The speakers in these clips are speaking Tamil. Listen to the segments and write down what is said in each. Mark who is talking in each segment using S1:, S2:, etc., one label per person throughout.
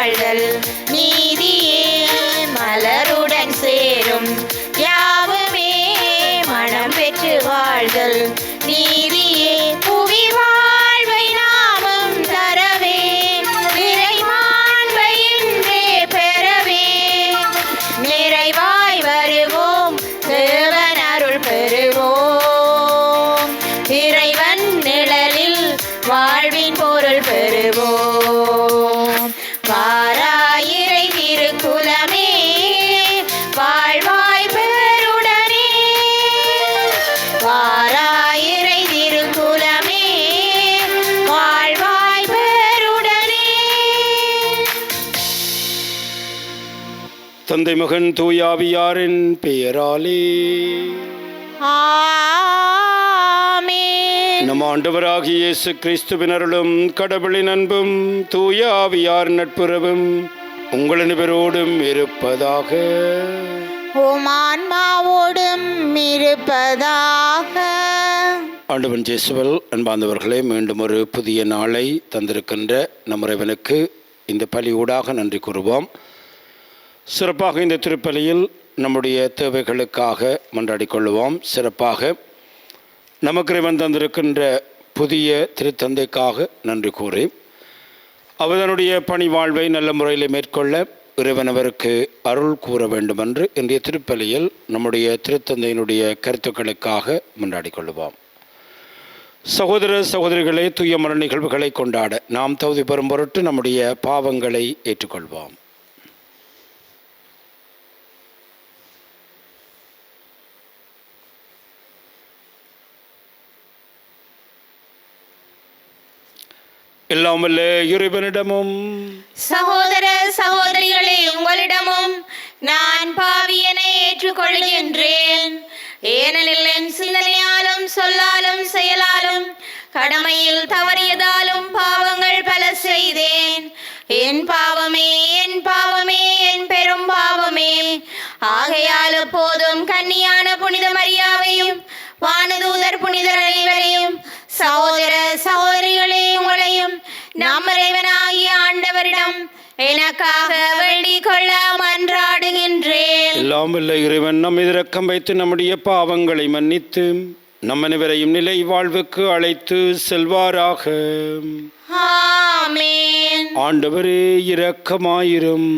S1: வாழ்தல் நீதியே மலருடன் சேரும் யாவுமே மனம் பெற்று வாழ்தல் நீதியே புவி வாழ்வை நாமும் தரவே நிறைவாழ்வை என்றே பெறவே நிறைவாய் வருவோம் தேவன் அருள் பெறுவோம் இறைவன் நிழலில் வாழ்வின் பொருள் பெறுவோம் வாராயிரை திருக்குலமே வாழ்வாய் பெருடனே வாராயிரை திருக்குலமே வாழ்வாய் பெருடனே.
S2: தந்தை மகன் தூயாவியாரின் பெயராலே நம் ஆண்டவராகிய இயேசு கிறிஸ்துவின் அருளும் கடவுளின் அன்பும் தூய ஆவியார் நட்புறவும் உங்கள் அனைவரோடும் இருப்பதாக.
S1: உம் ஆன்மாவோடும் இருப்பதாக.
S2: ஆண்டவன் இயேசுவில் அன்பார்ந்தவர்களே, மீண்டும் ஒரு புதிய நாளை தந்திருக்கின்ற நம் இறைவனுக்கு இந்த பலியூடாக நன்றி கூறுவோம். சிறப்பாக இந்த திருப்பலியில் நம்முடைய தேவைகளுக்காக மன்றாடிக் கொள்வோம். சிறப்பாக நமக்கு இறைவன் தந்திருக்கின்ற புதிய திருத்தந்தைக்காக நன்றி கூறி அவதனுடைய பணி வாழ்வை நல்ல முறையில் மேற்கொள்ள இறைவன் அவருக்கு அருள் கூற வேண்டும் என்று இன்றைய திருப்பலியில் நம்முடைய திருத்தந்தையினுடைய கருத்துக்களுக்காக மன்றாடிக் கொள்வோம். சகோதர சகோதரிகளே, தூய மர நிகழ்வுகளை கொண்டாட நாம் தகுதி பெறும் பொருட்டு நம்முடைய பாவங்களை ஏற்றுக்கொள்வோம். எல்லாம் வல்ல இறைவனிடமும்
S1: சகோதர சகோதரிகளே உங்களிடமும் நான் பாவியனை ஏற்றுக்கொள்கின்றேன். ஏனெனில் என் சிந்தனையாலும் சொல்லாலும் செயலாலும் கடமையில் தவறியதாலும் பாவங்கள் பல செய்தேன். என் பாவமே என் பாவமே என் பெரும் பாவமே. ஆகையால் போதும் கன்னியான புனித மரியாவையும் வானதூதர் புனிதர் அனைவரையும் சகோதர சகோதரிகளே உங்களையும் நம் இறைவனாகிய ஆண்டவரிடம் எனக்காக வேண்டிக் கொள்ள மன்றாடுகின்றேன்.
S2: எல்லாம் வல்ல இறைவன் நம் மீது இரக்கம் வைத்து நம்முடைய பாவங்களை மன்னித்து நம் அனைவரையும் நிலை வாழ்வுக்கு அழைத்து செல்வாராக.
S1: ஆமென்.
S2: ஆண்டவரே இரக்கமாயிரும்.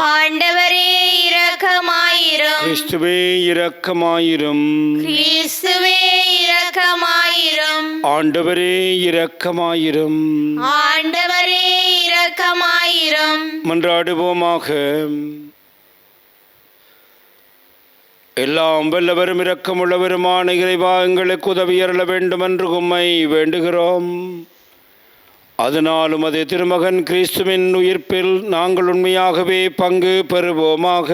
S1: ஆண்டவரே இரக்கமாயிரும்.
S2: கிறிஸ்துவே இரக்கமாயிரும்.
S1: கிறிஸ்துவே இரக்கமாயிரும்.
S2: ஆண்டவரே இரக்கமாயிரும்.
S1: ஆண்டவரே இரக்கமாயிரும்.
S2: மன்றாடுவோமாக. எல்லாம் வல்லவரும் இரக்கமுள்ளவருமான இறைவா, எங்களுக்கு உதவி அருள வேண்டும் என்று உம்மை வேண்டுகிறோம். அதனாலும் அதே திருமகன் கிறிஸ்துவின் உயிர்ப்பில் நாங்கள் உண்மையாகவே பங்கு பெறுவோமாக.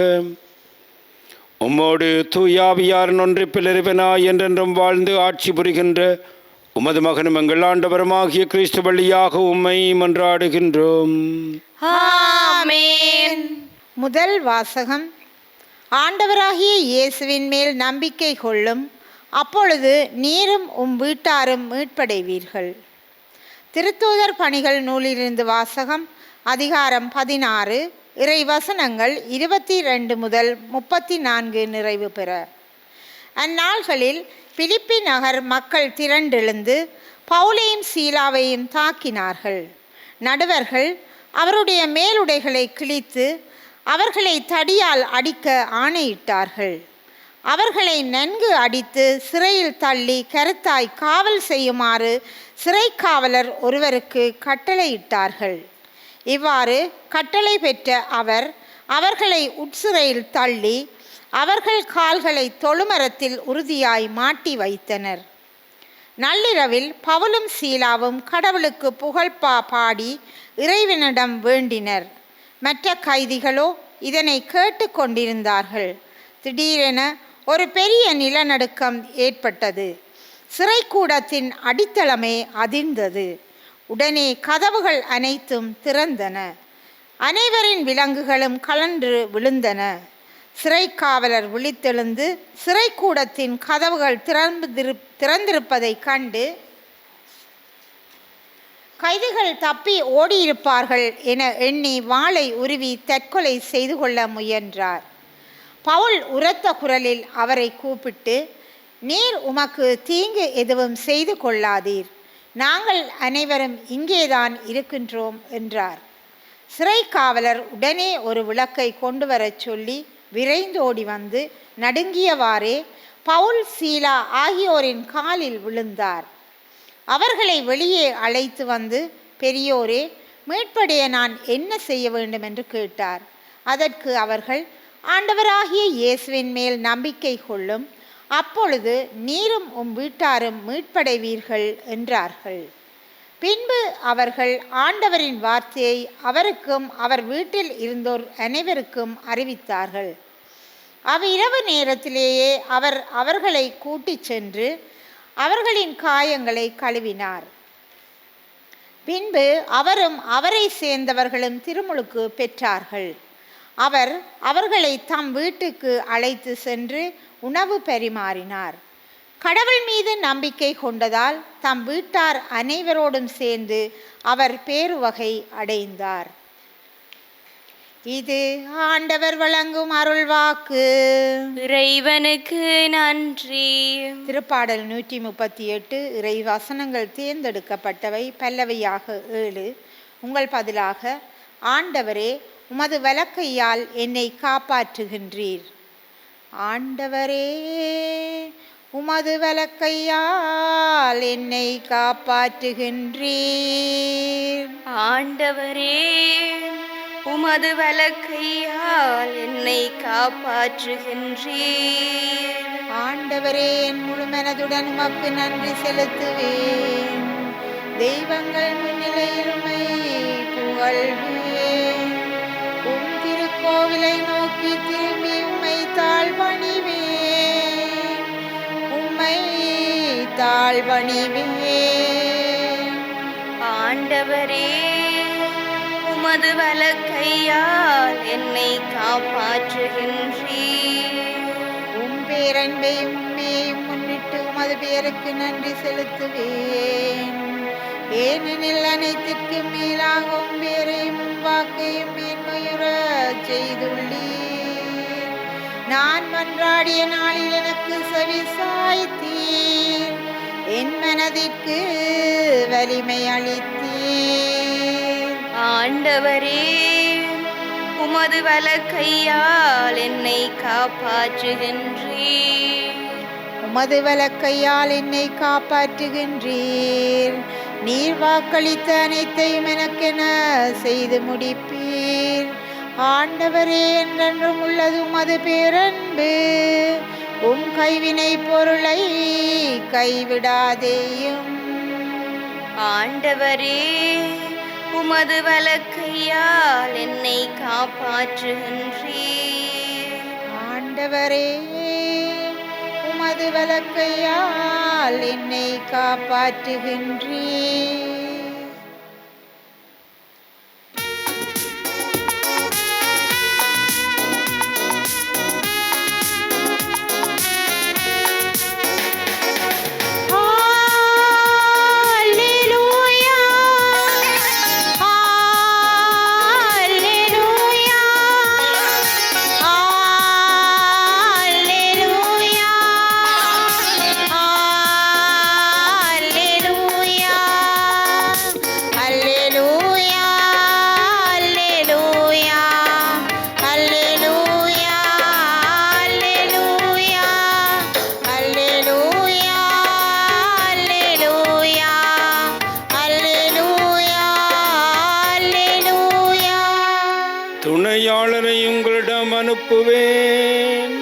S2: உம்மோடு தூயாவியாரின் ஒன்றிப்பில் இறைவனாய் என்றென்றும் வாழ்ந்து ஆட்சி புரிகின்ற உமது மகனும் எங்கள் ஆண்டவருமாகிய கிறிஸ்து வழியாக உம்மை மன்றாடுகின்றோம்.
S1: ஆமென்.
S3: முதல் வாசகம். ஆண்டவராகிய இயேசுவின் மேல் நம்பிக்கை கொள்ளும், அப்பொழுது நீரும் உம் வீட்டாரும் மீட்படைவீர்கள். திருத்தூதர் பணிகள் நூலிலிருந்து வாசகம். அதிகாரம் 16, இறைவசனங்கள் 22 முதல் 34 நிறைவு பெற. அந்நாள்களில் பிலிப்பி நகர் மக்கள் திரண்டெழுந்து பவுலையும் சீலாவையும் தாக்கினார்கள். நடுவர்கள் அவருடைய மேலுடைகளை கிழித்து அவர்களை தடியால் அடிக்க ஆணையிட்டார்கள். அவர்களை நன்கு அடித்து சிறையில் தள்ளி கருத்தாய் காவல் செய்யுமாறு சிறை காவலர் ஒருவருக்கு கட்டளையிட்டார்கள். இவ்வாறு கட்டளை பெற்ற அவர் அவர்களை உட்சிறையில் தள்ளி அவர்கள் கால்களை தொழுமரத்தில் உறுதியாய் மாட்டி வைத்தனர். நள்ளிரவில் பவுலும் சீலாவும் கடவுளுக்கு புகழ்பா பாடி இறைவனிடம் வேண்டினர். மற்ற கைதிகளோ இதனை கேட்டு கொண்டிருந்தார்கள். திடீரென ஒரு பெரிய நிலநடுக்கம் ஏற்பட்டது. சிறைக்கூடத்தின் அடித்தளமே அதிர்ந்தது. உடனே கதவுகள் அனைத்தும் திறந்தன. அனைவரின் விலங்குகளும் கலன்று விழுந்தன. சிறை காவலர் விழித்தெழுந்து சிறைக்கூடத்தின் கதவுகள் திறந்திருப்பதை கண்டு கைதிகள் தப்பி ஓடியிருப்பார்கள் என எண்ணி வாளை உருவி தற்கொலை செய்து கொள்ள முயன்றார். பவுல் உரத்த குரலில் அவரை கூப்பிட்டு, நீர் உமக்கு தீங்கு எதுவும் செய்து கொள்ளாதீர், நாங்கள் அனைவரும் இங்கேதான் இருக்கின்றோம் என்றார். சிறை காவலர் உடனே ஒரு விளக்கை கொண்டு வரச் சொல்லி விரைந்தோடி வந்து நடுங்கியவாறே பவுல், சீலா ஆகியோரின் காலில் விழுந்தார். அவர்களை வெளியே அழைத்து வந்து, பெரியோரே, மீட்படைய நான் என்ன செய்ய வேண்டும் என்று கேட்டார். அதற்கு அவர்கள், ஆண்டவராகிய இயேசுவின் மேல் நம்பிக்கை கொள்ளும், அப்பொழுது நீரும் உம் வீட்டாரும் மீட்படைவீர்கள் என்றார்கள். பின்பு அவர்கள் ஆண்டவரின் வார்த்தையை அவருக்கும் அவர் வீட்டில் இருந்தோர் அனைவருக்கும் அறிவித்தார்கள். அவ்விரவு நேரத்திலேயே அவர் அவர்களை கூட்டிச் சென்று அவர்களின் காயங்களை கழுவினார். பின்பு அவரும் அவரை சேர்ந்தவர்களும் திருமுழுக்கு பெற்றார்கள். அவர் அவர்களை தம் வீட்டுக்கு அழைத்து சென்று உணவு பரிமாறினார். கடவுள் மீது நம்பிக்கை கொண்டதால் தம் வீட்டார் அனைவரோடும் சேர்ந்து அவர் பேருவகை அடைந்தார். இது ஆண்டவர் வழங்கும் அருள்வாக்கு.
S1: இறைவனுக்கு நன்றி.
S3: திருப்பாடல் 138 இறை வசனங்கள் தேர்ந்தெடுக்கப்பட்டவை. பல்லவியாக 7. உங்கள் பதிலாக, ஆண்டவரே உமது வலக்கையால் என்னை காப்பாற்றுகின்றீர். ஆண்டவரே உமது வலக்கையால் என்னை காப்பாற்றுகின்றீர்.
S1: ஆண்டவரே உமது வலக்கையால் என்னை காப்பாற்றுகின்றீர்.
S3: ஆண்டவரே என் முழு மனதுடன் உமக்கு நன்றி செலுத்துவேன். தெய்வங்கள் முன்னிலையில் உம்மை புகழ்வேன். உம் திருக்கோவிலை நோக்கி திரும்பி உம்மை தாழ்பணிவேன். உம்மை தாழ்பணிவேன்.
S1: ஆண்டவரே உமது வலக்கையால் என்னை காப்பாற்றுகின்றீர்.
S3: உம் பேரன்பையும் உண்மையையும் முன்னிட்டு உமது பேருக்கு நன்றி செலுத்துவேன். ஏனெனில் அனைத்திற்கும் மேலாக உம் பேரையும் உம் வாக்கையும் மேன்மையுற செய்துள்ளீர். நான் மன்றாடிய நாளில் எனக்கு செவி சாய்த்தீர். என் மனதிற்கு வலிமை அளித்தீர்.
S1: ஆண்டவரே உமது வலக்கையால் என்னை காப்பாற்றுகின்றீர்.
S3: உமது வலக்கையால் என்னை காப்பாற்றுகின்றீர். நீர் வாக்களித்த அனைத்தையும் எனக்கென செய்து முடிப்பீர். ஆண்டவரே என்றென்றும் உள்ளது உமது பேரன்பு. உம் கைவினை பொருளை கைவிடாதேயும்.
S1: ஆண்டவரே உமது வலக்கையால் என்னை காப்பாற்றுகின்றீர்.
S3: ஆண்டவரே உமது வலக்கையால் என்னை காப்பாற்றுகின்றீர்.
S2: துணையாளரை உங்களிடம் அனுப்புவேன்.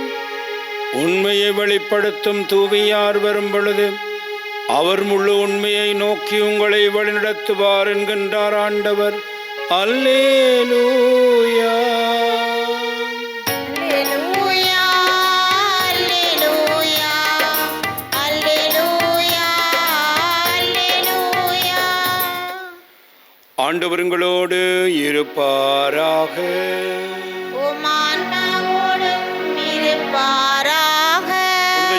S2: உண்மையை வெளிப்படுத்தும் தூவியார் வரும் பொழுது அவர் முழு உண்மையை நோக்கி உங்களை வழிநடத்துவார் என்கின்றார் ஆண்டவர். அல்லேலூயா. ஆண்டவர் உங்களோடு இருப்பாராக.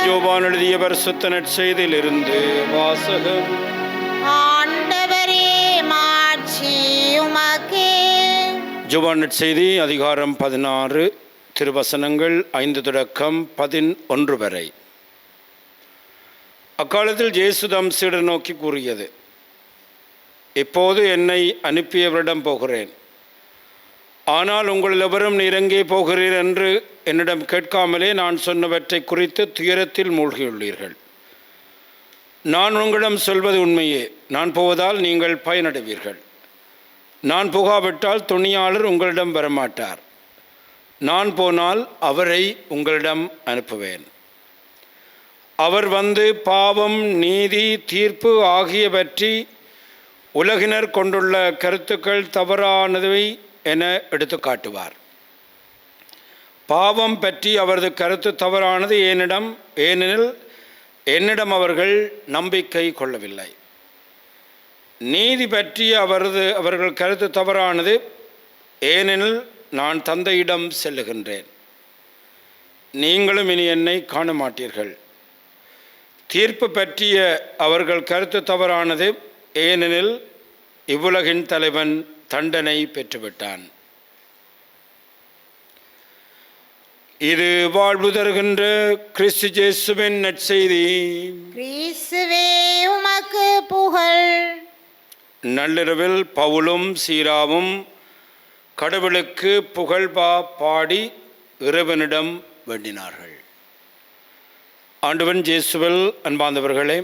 S2: யோவான் எழுதிய பரிசுத்த நற்செய்தியிலிருந்து வாசகம்.
S3: ஆண்டவரே உமக்கே.
S2: யோவான் நற்செய்தி அதிகாரம் 16 திருவசனங்கள் 5 தொடக்கம் 11 வரை. அக்காலத்தில் இயேசு தம் சீடரை நோக்கி கூறியது, இப்போது என்னை அனுப்பியவரிடம் போகிறேன். ஆனால் உங்களில் எவரும் நீர் எங்கே போகிறீர் என்று என்னிடம் கேட்காமலே நான் சொன்னவற்றை குறித்து துயரத்தில் மூழ்கியுள்ளீர்கள். நான் உங்களிடம் சொல்வது உண்மையே. நான் போவதால் நீங்கள் பயனடைவீர்கள். நான் போகாவிட்டால் துணியாளர் உங்களிடம் வரமாட்டார். நான் போனால் அவரை உங்களிடம் அனுப்புவேன். அவர் வந்து பாவம், நீதி, தீர்ப்பு ஆகியவற்றி உலகினர் கொண்டுள்ள கருத்துக்கள் தவறானவை என எடுத்து காட்டுவார். பாவம் பற்றி அவரது கருத்து தவறானது ஏனெனில் என்னிடம் அவர்கள் நம்பிக்கை கொள்ளவில்லை. நீதி பற்றிய அவர்கள் கருத்து தவறானது ஏனெனில் நான் தந்தையிடம் செல்லுகின்றேன். நீங்களும் இனி என்னை காண மாட்டீர்கள். தீர்ப்பு பற்றிய அவர்கள் கருத்து தவறானது ஏனெனில் இவ்வுலகின் தலைவன் தண்டனை பெற்றுவிட்டான். இது வாழ்வு தருகின்ற கிறிஸ்து இயேசுவின் நற்செய்தி.
S3: கிறிஸ்துவே உமக்கு புகழ்.
S2: நள்ளிரவில் பவுலும் சீராவும் கடவுளுக்கு புகழ் பாடி இறைவனிடம் வேண்டினார்கள். ஆண்டவன் இயேசுவில் அன்பார்ந்தவர்களே,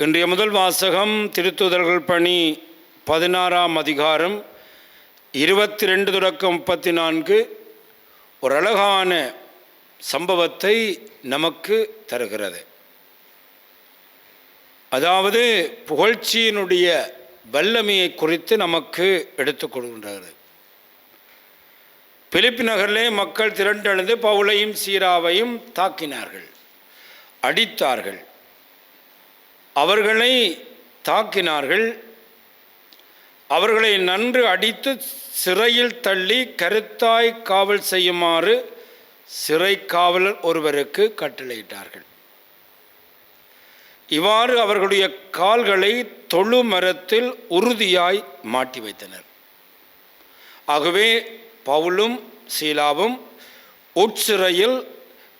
S2: இன்றைய முதல் வாசகம் திருத்தூதர்கள் பணி 16ஆம் அதிகாரம் 22 தொடக்கம் 34 ஒரு அழகான சம்பவத்தை நமக்கு தருகிறது. அதாவது புகழ்ச்சியினுடைய வல்லமையை குறித்து நமக்கு எடுத்துக் கொடுக்கின்றது. பிலிப்பி நகரிலே மக்கள் திரண்டெழுந்து பவுலையும் சீராவையும் தாக்கினார்கள், அடித்தார்கள். அவர்களை தாக்கினார்கள். அவர்களை நன்கு அடித்து சிறையில் தள்ளி கருத்தாய் காவல் செய்யுமாறு சிறை காவலர் ஒருவருக்கு கட்டளையிட்டார்கள். இவ்வாறு அவர்களுடைய கால்களை தொழு மரத்தில் உறுதியாய் மாட்டி வைத்தனர். ஆகவே பவுலும் சீலாவும் உட்சிறையில்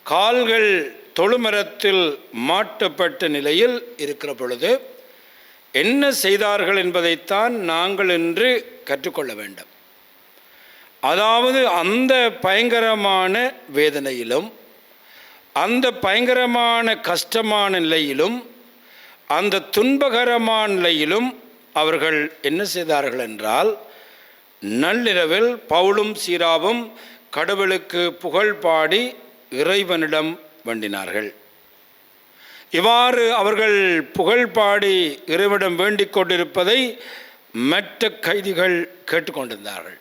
S2: கால்கள் தொழுமரத்தில் மாட்டப்பட்ட நிலையில் இருக்கிற பொழுது என்ன செய்தார்கள் என்பதைத்தான் நாங்கள் இன்று கற்றுக்கொள்ள வேண்டும். அதாவது அந்த பயங்கரமான வேதனையிலும் அந்த பயங்கரமான கஷ்டமான நிலையிலும் அந்த துன்பகரமான நிலையிலும் அவர்கள் என்ன செய்தார்கள் என்றால், நள்ளிரவில் பவுலும் சீராவும் கடவுளுக்கு புகழ் பாடி இறைவனிடம் வேண்டினார்கள். இவ்வாறு அவர்கள் புகழ் பாடி இறைவனிடம் வேண்டிக் கொண்டிருப்பதை மற்ற கைதிகள் கேட்டுக்கொண்டிருந்தார்கள்.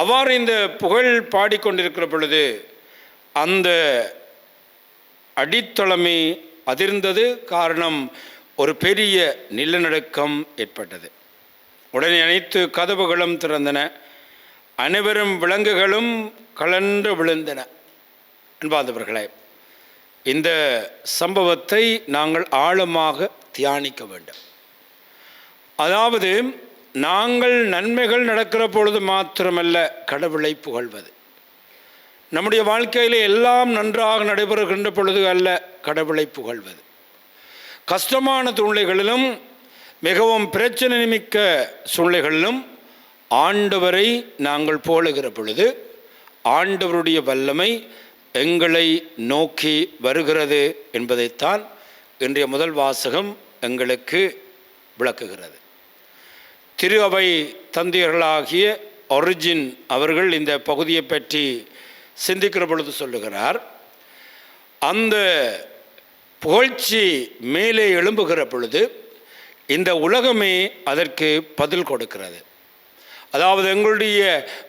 S2: அவ்வாறு இந்த புகழ் பாடிக்கொண்டிருக்கிற பொழுது அந்த அடித்தளமே அதிர்ந்தது. காரணம், ஒரு பெரிய நிலநடுக்கம் ஏற்பட்டது. உடனே அனைத்து கதவுகளும் திறந்தன. அனைவரும் விலங்குகளும் கலன்று விழுந்தன. அன்பார்ந்தவர்களே, இந்த சம்பவத்தை நாங்கள் ஆழமாக தியானிக்க வேண்டும். அதாவது நாங்கள் நன்மைகள் நடக்கிற பொழுது மாத்திரமல்ல கடவுளை புகழ்வது. நம்முடைய வாழ்க்கையில் எல்லாம் நன்றாக நடைபெறுகின்ற பொழுது அல்ல கடவுளை புகழ்வது. கஷ்டமான சூழ்நிலைகளிலும் மிகவும் பிரச்சனை மிக்க சூழ்நிலைகளிலும் ஆண்டவரை நாங்கள் புகழுகிற பொழுது ஆண்டவருடைய வல்லமை எங்களை நோக்கி வருகிறது என்பதைத்தான் இன்றைய முதல் வாசகம் எங்களுக்கு விளக்குகிறது. திரு அவை தந்தையர்களாகிய ஒரிஜின் அவர்கள் இந்த பகுதியை பற்றி சிந்திக்கிற பொழுது சொல்லுகிறார், அந்த புகழ்ச்சி மேலே எழும்புகிற பொழுது இந்த உலகமே அதற்கு பதில் கொடுக்கிறது. அதாவது எங்களுடைய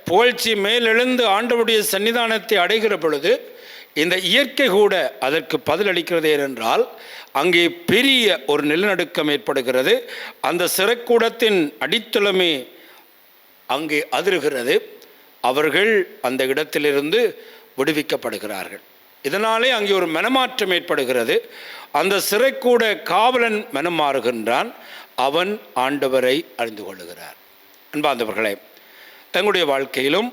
S2: புகழ்ச்சி மேலெழுந்து ஆண்டவருடைய சன்னிதானத்தை அடைகிற பொழுது இந்த இயற்கை கூட அதற்கு பதிலளிக்கிறது. ஏனென்றால் அங்கே பெரிய ஒரு நிலநடுக்கம் ஏற்படுகிறது. அந்த சிறைக்கூடத்தின் அடித்தளமே அங்கே அதிர்கிறது. அவர்கள் அந்த இடத்திலிருந்து விடுவிக்கப்படுகிறார்கள். இதனாலே அங்கே ஒரு மனமாற்றம் ஏற்படுகிறது. அந்த சிறைக்கூட காவலன் மனம் மாறுகின்றான். அவன் ஆண்டவரை அறிந்து கொள்ளுகிறார். அன்பார்ந்தவர்களே, தங்களுடைய வாழ்க்கையிலும்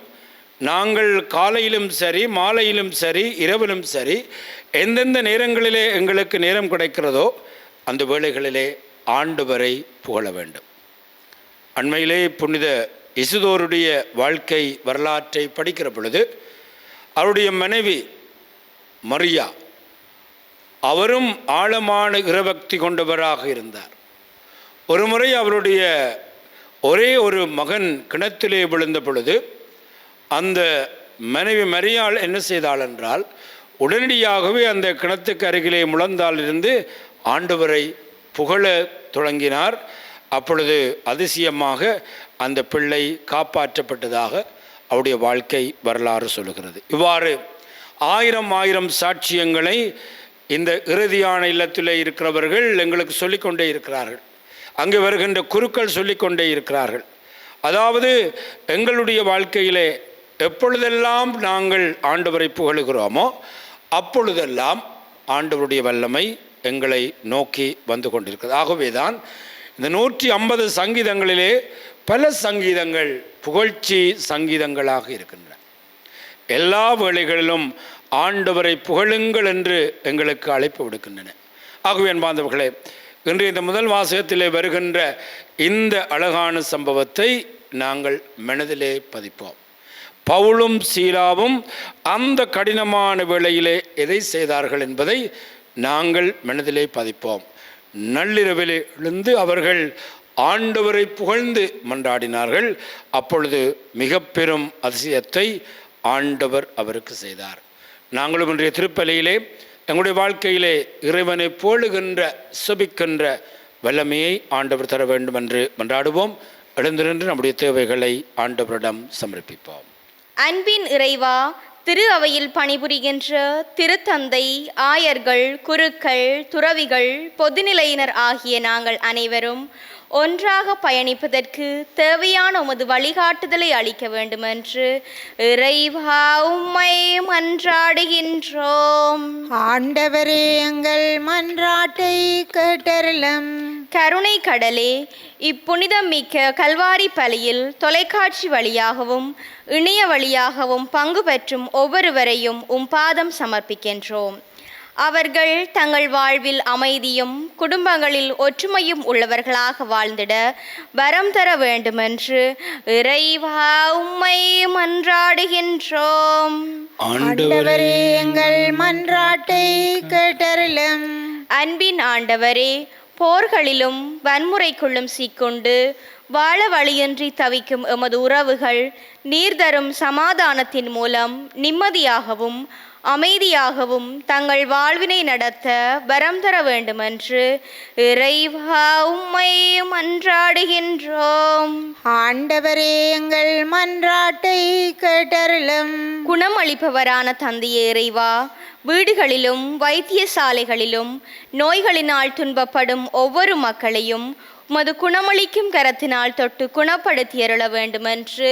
S2: நாங்கள் காலையிலும் சரி, மாலையிலும் சரி, இரவிலும் சரி, எந்தெந்த நேரங்களிலே எங்களுக்கு நேரம் கிடைக்கிறதோ அந்த வேளைகளிலே ஆண்டவரை புகழ வேண்டும். அண்மையிலே புனித இசுதோருடைய வாழ்க்கை வரலாற்றை படிக்கிற பொழுது அவருடைய மனைவி மரியா, அவரும் ஆழமான இறைபக்தி கொண்டவராக இருந்தார். ஒரு முறை அவருடைய ஒரே ஒரு மகன் கிணத்திலே விழுந்த பொழுது அந்த மனைவி மரியாள் என்ன செய்தாள் என்றால், உடனடியாகவே அந்த கிணத்துக்கு அருகிலே முழந்தாலிருந்து ஆண்டவரை புகழ தொடங்கினார். அப்பொழுது அதிசயமாக அந்த பிள்ளை காப்பாற்றப்பட்டதாக அவருடைய வாழ்க்கை வரலாறு சொல்லுகிறது. இவ்வாறு ஆயிரம் சாட்சியங்களை இந்த இறுதியான இல்லத்திலே இருக்கிறவர்கள் எங்களுக்கு சொல்லிக்கொண்டே இருக்கிறார்கள். அங்கே வருகின்ற குருக்கள் சொல்லிக்கொண்டே இருக்கிறார்கள். அதாவது எங்களுடைய வாழ்க்கையிலே எப்பொழுதெல்லாம் நாங்கள் ஆண்டவரை புகழுகிறோமோ அப்பொழுதெல்லாம் ஆண்டவருடைய வல்லமை எங்களை நோக்கி வந்து கொண்டிருக்கிறது. ஆகவே தான் இந்த 150 சங்கீதங்களிலே பல சங்கீதங்கள் புகழ்ச்சி சங்கீதங்களாக இருக்கின்றன. எல்லா வேளைகளிலும் ஆண்டவரை புகழுங்கள் என்று எங்களுக்கு அழைப்பு விடுக்கின்றன. ஆகவே அன்பார்ந்தவர்களே, இன்று இந்த முதல் வாசகத்திலே வருகின்ற இந்த அழகான சம்பவத்தை நாங்கள் மனதிலே பதிப்போம். பவுலும் சீலாவும் அந்த கடினமான வேளையிலே எதை செய்தார்கள் என்பதை நாங்கள் மனதிலே பதிப்போம். நள்ளிரவிலே எழுந்து அவர்கள் ஆண்டவரை புகழ்ந்து மன்றாடினார்கள். அப்பொழுது மிக பெரும் அதிசயத்தை ஆண்டவர் அவருக்கு செய்தார். நாங்களும் இன்றைய திருப்பலியிலே எங்களுடைய வாழ்க்கையிலே இறைவனை போழுகின்ற செபிக்கின்ற வல்லமையை ஆண்டவர் தர வேண்டும் என்று மன்றாடுவோம். எழுந்திருந்து நம்முடைய தேவைகளை ஆண்டவரிடம் சமர்ப்பிப்போம்.
S1: அன்பின் இறைவா, திரு அவையில் பணிபுரிகின்ற திருத்தந்தை, ஆயர்கள், குருக்கள், துறவிகள், பொதுநிலையினர் ஆகிய நாங்கள் அனைவரும் ஒன்றாக பயணிப்பதற்கு தேவையான உமது வழிகாட்டுதலை அளிக்க வேண்டுமென்று இறைவா உம்மை மன்றாடுகின்றோம்.
S3: ஆண்டவரே, எங்கள் மன்றாட்டை கேட்டருளும்.
S1: கருணை கடலே, இப்புனிதம் மிக்க கல்வாரி பலியில் தொலைக்காட்சி வழியாகவும் இணைய வழியாகவும் பங்கு பெற்றும் ஒவ்வொருவரையும் பாதம் சமர்ப்பிக்கின்றோம். அவர்கள் தங்கள் வாழ்வில் அமைதியும் குடும்பங்களில் ஒற்றுமையும் உள்ளவர்களாக வாழ்ந்திட வரம் தர வேண்டுமென்று இறைவா உம்மை மன்றாடுகின்றோம்.
S3: ஆண்டவரே, எங்கள் மன்றாட்டை கேட்டருளும்.
S1: அன்பின் ஆண்டவரே, போர்களிலும் வன்முறைக்குள்ளும் சிக்கொண்டு வாழ வழியின்றி தவிக்கும் எமது உறவுகள் நீர் தரும் சமாதானத்தின் மூலம் நிம்மதியாகவும் அமைதியாகவும் தங்கள் வாழ்வினை நடத்த வரம் தர வேண்டுமென்று இறைவா உம்மை மன்றாடுகின்றோம்.
S3: ஆண்டவரே, எங்கள் மன்றாட்டை கேட்டருளும்.
S1: குணமளிப்பவரான தந்தையே இறைவா, வீடுகளிலும் வைத்தியசாலைகளிலும் நோய்களினால் துன்பப்படும் ஒவ்வொரு மக்களையும் உமது குணமளிக்கும் கரத்தினால் தொட்டு குணப்படுத்தியருள வேண்டுமென்று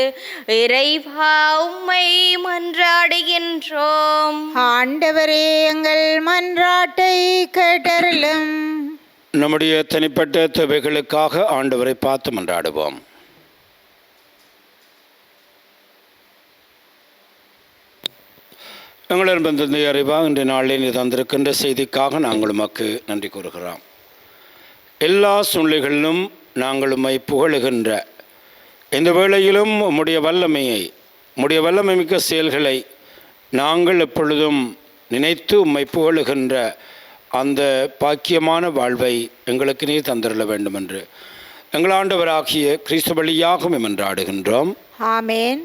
S1: இறைவா உம்மை மன்றாடுகின்றோம்.
S3: ஆண்டவரே, எங்கள் மன்றாட்டை கேட்டருளும்.
S2: நம்முடைய தனிப்பட்ட தேவைகளுக்காக ஆண்டவரை பார்த்து மன்றாடுவோம். எங்களிடம் தந்தை அறிவா, இன்றைய நாளில் நீ தந்திருக்கின்ற செய்திக்காக நாங்கள் உமக்கு நன்றி கூறுகிறோம். எல்லா சூழ்நிலைகளிலும் நாங்கள் உம்மை புகழுகின்ற இந்த வேளையிலும் உம்முடைய வல்லமை மிக்க செயல்களை நாங்கள் எப்பொழுதும் நினைத்து உம்மை புகழுகின்ற அந்த பாக்கியமான வாழ்வை எங்களுக்கு நீர் தந்திரல வேண்டும் என்று எங்கள் ஆண்டவராகிய கிறிஸ்து வழியாக மன்றாடுகின்றோம்.
S3: ஆமேன்.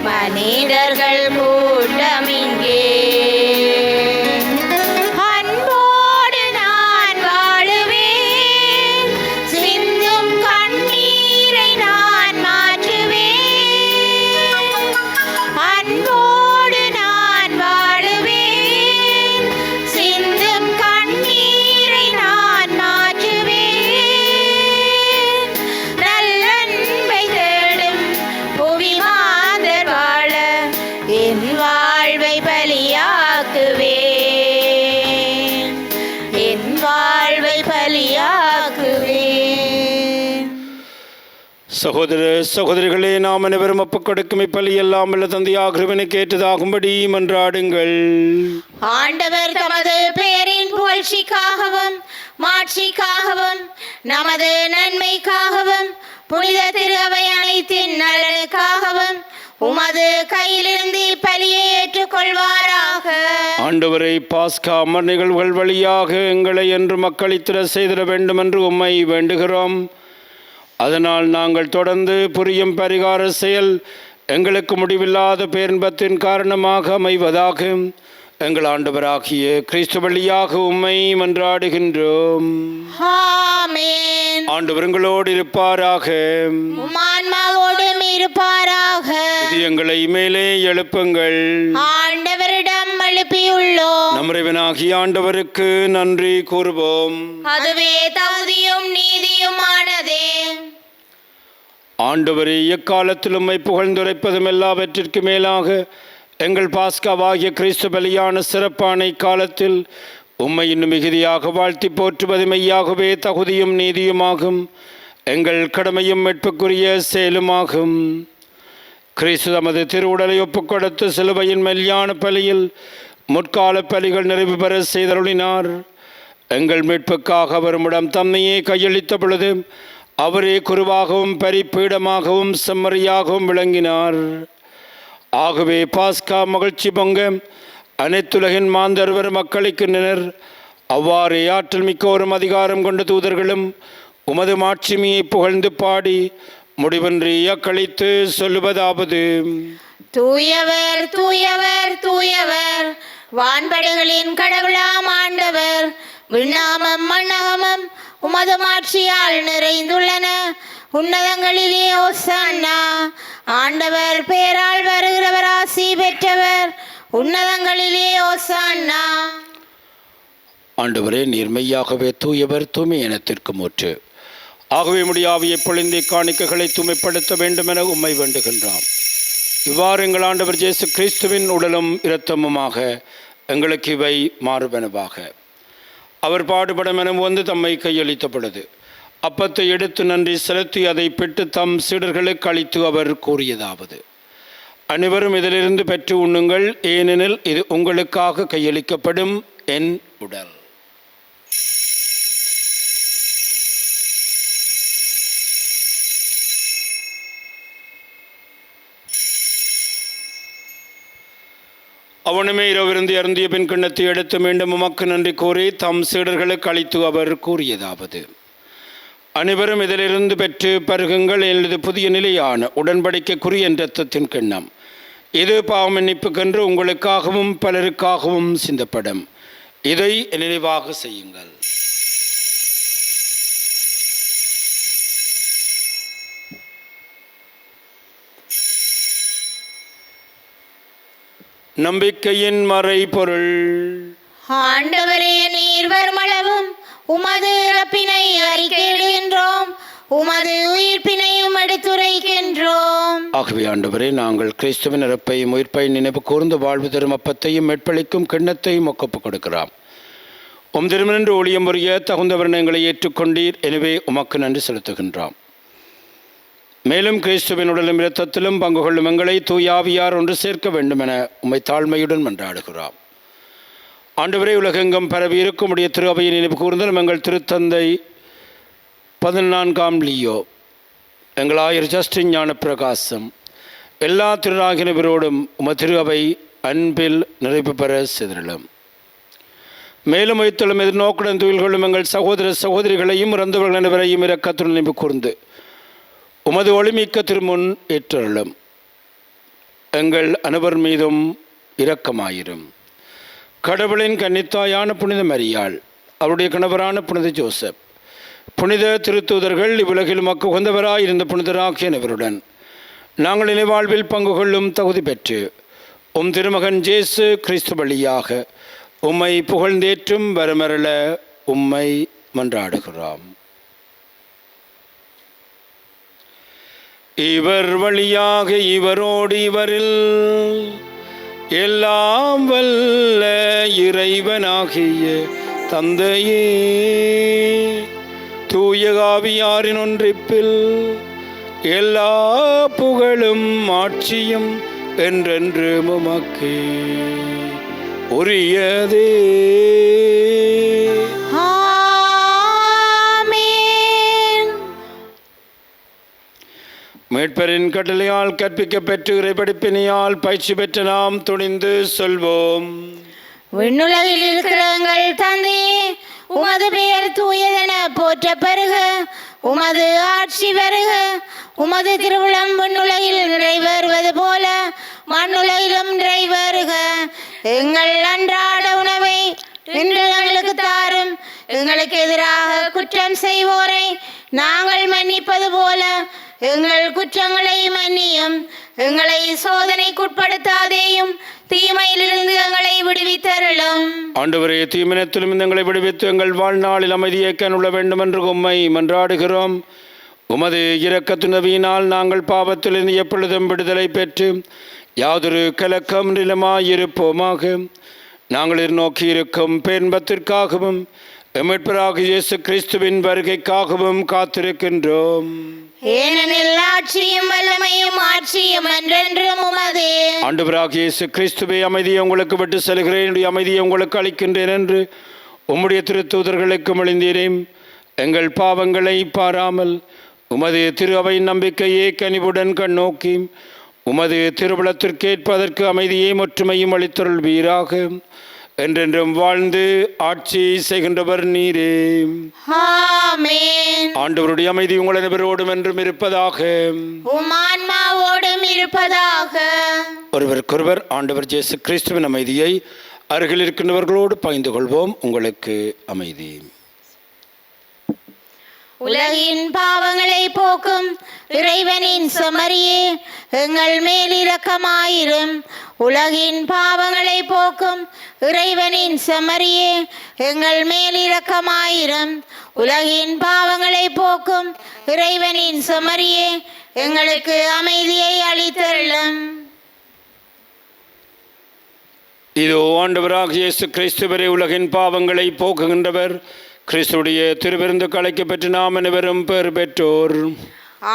S4: மனிதர்கள் கூட்டமிங்கே. அன்போடு நான் வாழுவேன், சிந்தும் கண்ணீரை நான் மாற்றுவேன். அன்போடு நான் வாழுவேன், சிந்தும் கண்ணீரை நான் மாற்றுவேன். நல்லன்பை தேடும் புவி மாந்தர் வாழ என் வாழ்வை பலியாக்குவேன், என் வாழ்வை பலியாக்குவேன்.
S2: சகோதர சகோதரிகளே, நாம் அனைவரும் ஒப்புக் கொடுக்கும் இப்பலி எல்லாம் உள்ள தந்தையாகிறவனுக்கு ஏற்றதாகும்படி மன்றாடுங்கள்.
S4: ஆண்டவர் தமது பெயரின் புகழ்ச்சிக்காகவும் மாட்சிக்காகவும் நமது நன்மைக்காகவும் புனித திரு அவை அனைத்தின் நலனுக்காகவும் உமது கையிலிருந்து இப்பலியை ஏற்றுக்கொள்வாராக.
S2: ஆண்டவரை பாஸ்கா அமர் நிகழ்வுகள் வழியாக எங்களை என்று மக்களித்திர செய்திட வேண்டும் என்று உம்மை வேண்டுகிறோம். அதனால் நாங்கள் தொடர்ந்து புரியும் பரிகார செயல் எங்களுக்கு முடிவில்லாத பேரின்பத்தின் காரணமாக அமைவதாக எங்கள் ஆண்டவராகிய கிறிஸ்து வழியாக உம்மை மன்றாடுகின்றோம்.
S4: ஆமென்.
S2: ஆண்டவர் உங்களோடு இருப்பாராக.
S4: உம் ஆன்மாவோடும் இருப்பாராக.
S2: இது எங்களை மேலே எழுப்புங்கள்.
S4: ஆண்டவரிடம் எழுப்பியுள்ளோம்.
S2: நம் இறைவனாகிய ஆண்டவருக்கு நன்றி கூறுவோம்.
S4: அதுவே தகுதியும் நீதியுமானதே.
S2: ஆண்டவரே, எக்காலத்திலும் உம்மை புகழ்ந்துரைப்பதும் எல்லாவற்றிற்கு மேலாக எங்கள் பாஸ்காவாகிய கிறிஸ்து பலியான சிறப்பான இக்காலத்தில் உம்மை இன்னும் மிகுதியாக வாழ்த்தி போற்றுவது மெய்யாகவே தகுதியும் நீதியுமாகும், எங்கள் கடமையும் மீட்புக்குரிய செயலுமாகும். கிறிஸ்து தமது திருவுடலை ஒப்புக்கொடுத்து சிலுவையின் மெல்லியான பலியில் முற்கால பலிகள் நிறைவு பெற செய்தருளினார். எங்கள் மீட்புக்காக அவருமிடம் தம்மையே கையளித்த பொழுது அவரே குருவாகவும் பரிப்பீடமாகவும் செம்மறியாகவும் விளங்கினார். ஆகவே பாஸ்கா மகிழ்ச்சி பொங்க அனைத்துலகின் மாந்தர்வர் மக்களுக்கின்றனர். அவ்வாறே ஆற்றல் மிக்கோரும் அதிகாரம் கொண்ட தூதர்களும் உமது மாட்சிமையை புகழ்ந்து பாடி முடிவின்றி அக்களித்து சொல்லுவதாவது:
S4: தூயவர் தூயவர் தூயவர், வான்படைகளின் கடவுளாம் ஆண்டவர். விண்ணாமம் மண்ணகமும் உமது மாட்சியால் நிறைந்துள்ளன. உன்னதங்களிலே ஓசன்னா. ஆண்டவர் பெயரால் வருகிறவர் ஆசி பெற்றவர். உன்னதங்களிலே ஓசன்னா.
S2: ஆண்டவரே, நீர் மெய்யாகவே தூயவர், தூய்மை இனத்திற்கு மூற்று. ஆகவே முடியாவிய பொழிந்தை காணிக்கைகளை தூய்மைப்படுத்த வேண்டும் என உம்மை வேண்டுகின்றோம். இவ்வாறு எங்கள் ஆண்டவர் இயேசு கிறிஸ்துவின் உடலும் இரத்தமுமாக எங்களுக்கு இவை மாறுபனவாக. அவர் பாடுபடும் என வந்து தம்மை கையளித்த பொழுது அப்பத்தை எடுத்து நன்றி செலுத்தி அதை பெற்று தம் சீடர்களுக்கு அளித்து அவர் கூறியதாவது: அனைவரும் இதிலிருந்து பெற்று உண்ணுங்கள், ஏனெனில் இது உங்களுக்காக கையளிக்கப்படும் என் உடல். அவனுமே இரவிருந்து அருந்திய பின் கிண்ணத்தை எடுத்து மீண்டும் உமக்கு நன்றி கூறி தம் சீடர்களுக்கு அளித்து அவர் கூறியதாவது: அனைவரும் இதிலிருந்து பெற்று பருகுங்கள், எனது புதிய நிலையான உடன்படிக்கைக்குரிய இரத்தத்தின் கிண்ணம். இது பாவ மன்னிப்புக்கென்று உங்களுக்காகவும் பலருக்காகவும் சிந்தப்படும். இதை நினைவாக செய்யுங்கள். நம்பிக்கையின் மறைபொருள்.
S4: ஆண்டவரே, நீர் வருமளவும் உமது இறப்பினை அறிக்கையிடுகின்றோம், உமது உயிர்ப்பினையும் எடுத்துரைக்கின்றோம்.
S2: ஆகவே ஆண்டவரே, நாங்கள் கிறிஸ்துவின் இறப்பையும் உயிர்ப்பையும் நினைவு கூர்ந்து வாழ்வு தரும் அப்பத்தையும் மேற்பளிக்கும் கிண்ணத்தையும் ஒப்புக் கொடுக்கிறோம். உம் திருமணன்று ஊழியம் புரிய தகுந்தவர்கள் எங்களை ஏற்றுக்கொண்டீர். எனவே உமக்கு நன்றி செலுத்துகின்றோம். மேலும் கிறிஸ்துவின் உடலும் இரத்தத்திலும் பங்கு கொள்ளும் எங்களை தூயாவியார் ஒன்று சேர்க்க வேண்டும் என உம்மை தாழ்மையுடன் மன்றாடுகிறோம். ஆண்டவரே, உலகெங்கும் பரவி இருக்கும் உடைய திரு அவையை நினைவு கூர்ந்தாலும் எங்கள் திருத்தந்தை 14ஆம் லியோ, எங்கள் ஆயர் ஜஸ்டின் ஞான பிரகாசம், எல்லா திருநாகினவரோடும் உம திரு அவை அன்பில் நிறைவு பெற செய்திருளும். மேலும் வைத்தலும் எதிர்நோக்குடன் துயில் கொள்ளும் எங்கள் சகோதர சகோதரிகளையும் இறந்தவர்கள் அனைவரையும் இரக்கத்துடன் நினைவு கூர்ந்து உமது ஒளிமிக்க திருமுன் ஏற்றருளும். எங்கள் அனைவர் மீதும் இரக்கமாயிரும். கடவுளின் கன்னித்தாயான புனித மரியாள், அவருடைய கணவரான புனித ஜோசப், புனித திருத்தூதர்கள், இவ்வுலகில் மக்கு உகந்தவராய் இருந்த புனிதராகிய அனைவருடன் நாங்கள் இணைவாழ்வில் பங்கு கொள்ளும் தகுதி பெற்று திருமகன் இயேசு கிறிஸ்து வழியாக உம்மை புகழ்ந்தேற்றும் வரமரள உம்மை மன்றாடுகிறோம். இவர் வழியாக இவரோடு இவரில் எல்லாம் வல்ல இறைவனாகிய தந்தையே, தூய ஆவியாரின் ஒன்றிப்பில் எல்லா புகழும் ஆட்சியும் என்றென்று உமக்கே உரியதே. மீட்பரின் கட்டளையால் கற்பிக்கப் பெற்று இறைபடிப்பினையால் பயிற்சி பெற்ற நாம் துணிந்து சொல்வோம்.
S4: விண்ணுலகில் இருக்கிற எங்கள் தந்தையே, உமது பெயர் தூயதென போற்ற பெருக, உமது ஆட்சி வருக, உமது திருவுளம் விண்ணுலகில் நிறைவேறுவது போல மண்ணுலகிலும் நிறைவேறுக. எங்கள் அன்றாட உணவை இன்று எங்களுக்கு தாரும். எங்களுக்கு எதிராக குற்றம் செய்வோரை நாங்கள் மன்னிப்பது போல எங்கள் குற்றங்களை மன்னியும். எங்களை சோதனைக்குட்படுத்தாதேயும், தீமையிலிருந்து எங்களை விடுவித்தருளும்.
S2: ஆண்டவரே, தீமினத்திலும் எங்களை விடுவித்து எங்கள் வாழ்நாளில் அமைதியை கண்டுள்ள வேண்டும் என்று உம்மை மன்றாடுகிறோம். உமது இரக்கத்துணவியினால் நாங்கள் பாவத்திலிருந்து எப்பொழுதும் விடுதலை பெற்று யாதொரு கலக்கம் நிலமாயிருப்போமாக. நாங்கள் நோக்கி இருக்கும் பேன்பத்திற்காகவும் மீட்பராக இயேசு கிறிஸ்துவின் வருகைக்காகவும் காத்திருக்கின்றோம்.
S4: ஏனெனில் ஆட்சியும் வல்லமையும் ஆட்சியும் என்றென்றும் உமதே.
S2: ஆண்டவராக இயேசு கிறிஸ்துவை, அமைதியை உங்களுக்கு விட்டு செல்கிறேன், அமைதியை உங்களுக்கு அளிக்கின்றேன் என்று உம்முடைய திருத்தூதர்களுக்கு மொழிந்தீரேன். எங்கள் பாவங்களை பாராமல் உமது திரு அவை நம்பிக்கையே கனிவுடன் கண்ணோக்கி உமது திருவுளத்திற்கேற்பதற்கு அமைதியை ஒற்றுமையும் அளித்தருள்வீராக. என்றென்றும் வாழ்ந்து ஆட்சி செய்கின்றவர் நீரே.
S4: ஆமென்.
S2: ஆண்டவருடைய அமைதி உங்கள் அனைவரோடும் என்றும் இருப்பதாக.
S4: உம் ஆன்மாவோடும் இருப்பதாக.
S2: ஒருவருக்கொருவர் ஆண்டவர் இயேசு கிறிஸ்துவின் அமைதியை அருகில் இருக்கின்றவர்களோடு பகிர்ந்து கொள்வோம். உங்களுக்கு அமைதி.
S4: உலகின் பாவங்களை போக்கும் இறைவனின் செம்மறியே, எங்கள் மேல் இரக்கமாயிரும். உலகின் பாவங்களை போக்கும் இறைவனின் செம்மறியே, எங்கள் மேல் இரக்கமாயிரும். உலகின் பாவங்களை போக்கும் இறைவனின் செம்மறியே, எங்களுக்கு அமைதியை அளித்தருளும்.
S2: இதோ ஆண்டவராக இயேசு கிறிஸ்துவரே, உலகின் பாவங்களை போக்குகின்றவர். கிறிஸ்துடைய திருவிருந்து கலைக்கு பெற்று நாம் அனைவரும் பெறு பெற்றோர்.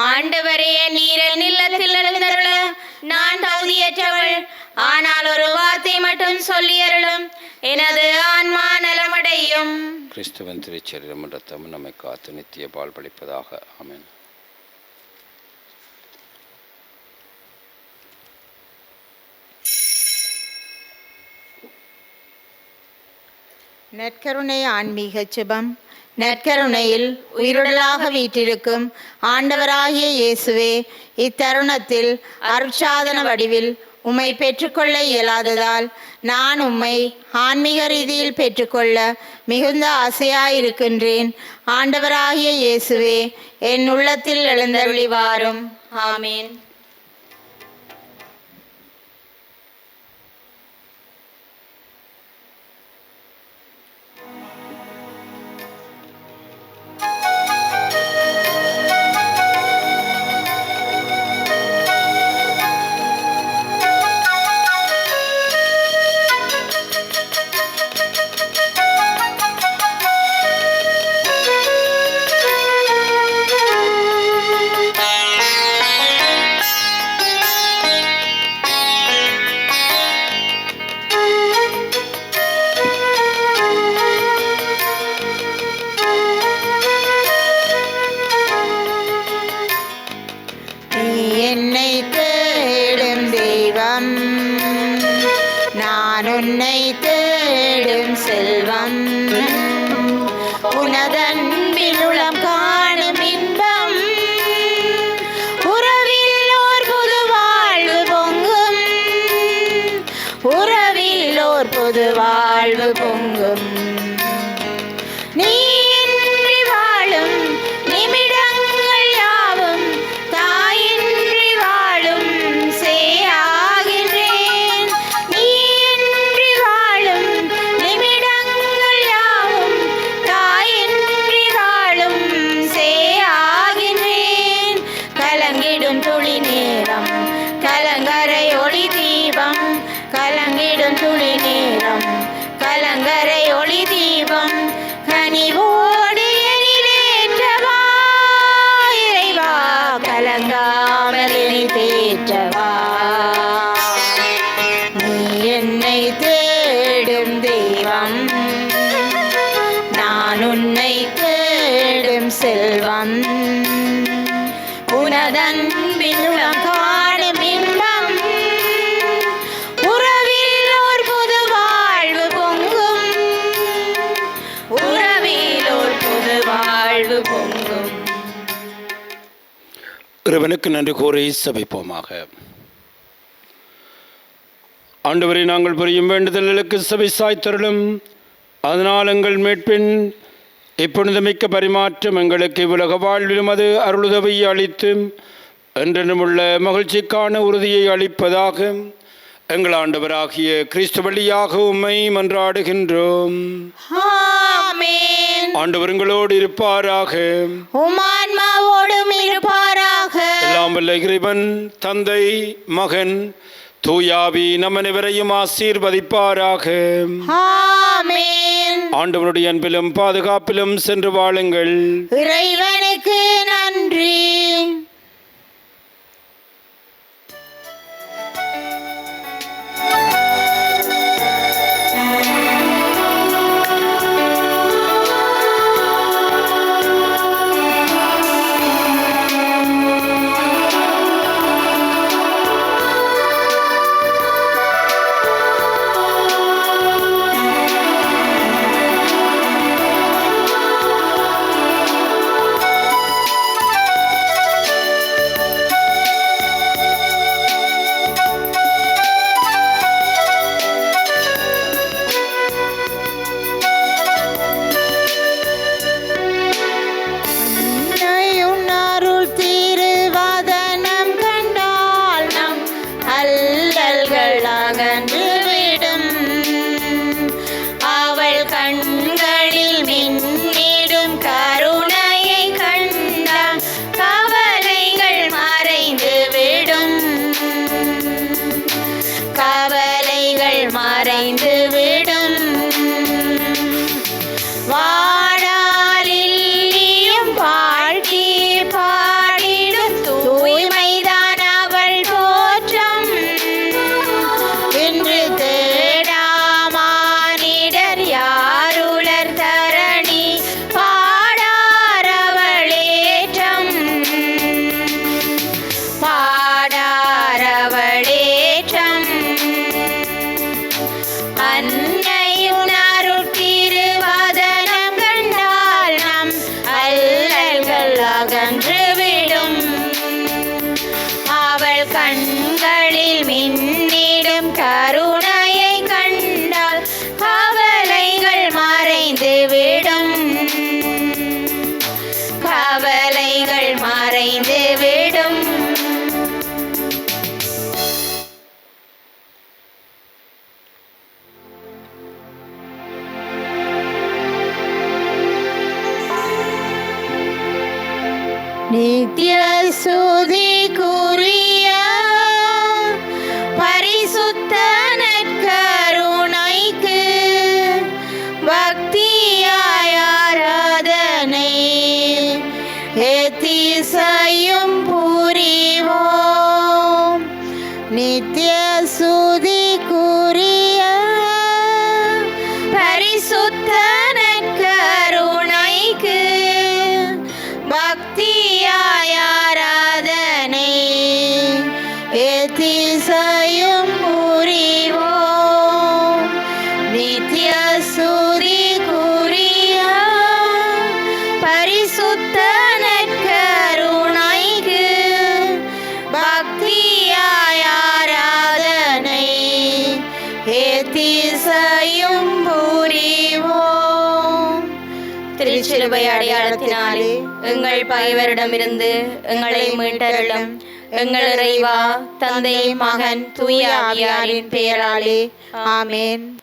S4: ஆண்டவரே, நீர் என் இல்லத்தில் எழுந்தருள நான் தகுதியற்றவள். ஆனால் ஒரு வார்த்தை மட்டும் சொல்லியருளும், எனது ஆன்மா நலமடையும்.
S2: கிறிஸ்துவன் திருச்சரீரம் ரத்தம் நம்மை காத்து நித்திய பால் பளிப்பதாக. ஆமென்.
S3: நற்கருணை ஆன்மீக ஜெபம். நற்கருணையில் உயிருடலாக வீற்றிருக்கும் ஆண்டவராகிய இயேசுவே, இத்தருணத்தில் அருட்சாதன வடிவில் உம்மை பெற்றுக்கொள்ள இயலாததால் நான் உம்மை ஆன்மீக ரீதியில் பெற்றுக்கொள்ள மிகுந்த ஆசையாயிருக்கின்றேன். ஆண்டவராகிய இயேசுவே, என் உள்ளத்தில் எழுந்தருளி வாரும்.
S1: ஆமேன்.
S3: என்னை தேடும் தெய்வம், நான் உன்னை தேடும் செல்வம், உனதன்பில் உளம் காணும் இன்பம், உறவில் ஓர் புது வாழ்வு பொங்கும்,
S4: பொது வாழ்வு பொங்கும். நீ இன்றி வாழும் நிமிடங்கள் யாவும் தாயின்றி வாழும் சேயாகின்றேன். நீ இன்றி வாழும் நிமிடங்கள் யாவும் தாயின்றி வாழும் சேயாகின்றேன். கலங்கிடும் துளி நேரம் கலங்கரை ஒளி தீபம், கலங்கிடும் துளி நேரம் கலங்கரை ஒளி தீபம், கனிவோடு எனிலேற்றவா இறைவா, கலங்காமல் என்னை தேற்றவா. நீ என்னை தேடும் தெய்வம், நான் உன்னை தேடும் செல்வம். உனதன்பின் உளம் காணும் இன்பம், உறவில் ஓர் புது வாழ்வு பொங்கும். உறவில் ஓர் புது வாழ்வு பொங்கும்.
S2: இறைவனுக்கு நன்றி கூறி சபிப்போமாக. ஆண்டவரை நாங்கள் புரியும் வேண்டுதல்களுக்கு சபை சாய்த்தருளும். அதனால் எங்கள் மீட்பின் இப்பொழுது மிக்க பரிமாற்றம் எங்களுக்கு இவ்வுலக வாழ்விலும் அது அருளுதவி அளித்து என்றென்றும் உள்ள மகிழ்ச்சிக்கான உறுதியை அளிப்பதாக எங்கள் ஆண்டவராகிய கிறிஸ்து வழியாக உம்மை மன்றாடுகின்றோம்.
S4: ஆமென்.
S2: ஆண்டவர் உங்களோடு இருப்பாராக,
S4: உம் ஆன்மாவோடும் இருப்பாராக.
S2: எல்லாம் வல்ல இறைவன் தந்தை மகன் தூயாவி நம் அனைவரையும் ஆசீர்வதிப்பாராக.
S4: ஆமென்.
S2: ஆண்டவருடைய அன்பிலும் பாதுகாப்பிலும் சென்று வாழுங்கள்.
S4: இறைவனுக்கு நன்றி. நித்ய சுதிக்குரிய பரிசுத்த நற்கருணைக்கு பக்தியாய் ஆராதனை எத்திசையும் புரிவோம். நித்ய சுதிக்குரிய பரிசுத்த நற்கருணைக்கு பக்தியாய் ஆராதனை எத்திசையும் புரிவோம். நித்ய சுதிக்குரிய பரிசுத்த நற்கருணைக்கு பக்தியாய் ஆராதனை எத்திசையும்
S1: திருச்சிலுவை அடையாளத்தினாலே எங்கள் பகைவரிடமிருந்து எங்களை மீட்டருளும். எங்கள் இறைவா, தந்தை, மகன், தூய ஆவியாரின் பெயராலே ஆமென்.